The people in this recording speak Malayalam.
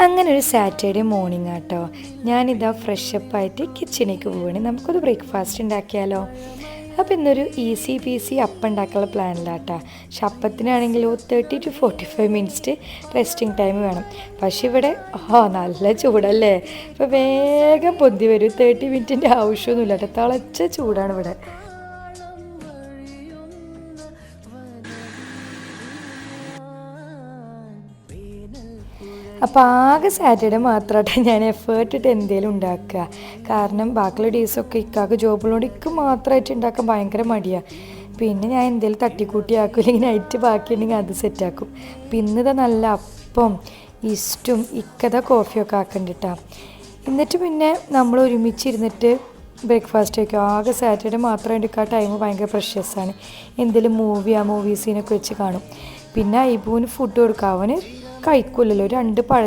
അങ്ങനെ ഒരു സാറ്റർഡേ മോർണിംഗ് ആട്ടോ, ഞാനിതാ ഫ്രഷപ്പായിട്ട് കിച്ചണിലേക്ക് പോവുകയാണ്. നമുക്കൊരു ബ്രേക്ക്ഫാസ്റ്റ് ഉണ്ടാക്കിയാലോ? അപ്പോൾ ഇന്നൊരു ഈസി പീസി അപ്പം ഉണ്ടാക്കാനുള്ള പ്ലാനിലാട്ടാ. പക്ഷെ അപ്പത്തിനാണെങ്കിലോ 30 to 45 മിനിറ്റ്സ് റെസ്റ്റിംഗ് ടൈം വേണം. പക്ഷെ ഇവിടെ നല്ല ചൂടല്ലേ, അപ്പോൾ വേഗം പൊന്തി വരും. 30 മിനിറ്റിൻ്റെ ആവശ്യമൊന്നുമില്ല കേട്ടോ, തിളച്ച ചൂടാണ് ഇവിടെ. അപ്പോൾ ആകെ സാറ്റർഡേ മാത്രമായിട്ട് ഞാൻ എഫേർട്ട് ഇട്ട് എന്തെങ്കിലും ഉണ്ടാക്കുക. കാരണം ബാക്കിയുള്ള ഡേയ്സൊക്കെ ഇക്കാക്ക് ജോബുള്ളതുകൊണ്ട് ഇക്ക് മാത്രമായിട്ട് ഉണ്ടാക്കാൻ ഭയങ്കര മടിയാണ്. പിന്നെ ഞാൻ എന്തെങ്കിലും തട്ടിക്കൂട്ടി ആക്കും, അല്ലെങ്കിൽ നൈറ്റ് ബാക്കിയുണ്ടെങ്കിൽ അത് സെറ്റാക്കും. പിന്നെ നല്ല അപ്പം ഇസ്റ്റും ഇക്കത കോഫിയൊക്കെ ആക്കണ്ടിട്ടാ. എന്നിട്ട് പിന്നെ നമ്മൾ ഒരുമിച്ചിരുന്നിട്ട് ബ്രേക്ക്ഫാസ്റ്റ് വയ്ക്കും. ആകെ സാറ്റർഡേ മാത്രമായിട്ട് ഇക്ക ടൈം ഭയങ്കര പ്രഷ്യസാണ്. എന്തെങ്കിലും മൂവീസീനൊക്കെ വെച്ച് കാണും. പിന്നെ ഐബുവിന് ഫുഡ് കൊടുക്കുക, അവന് കഴിക്കില്ലല്ലോ. 2 പഴം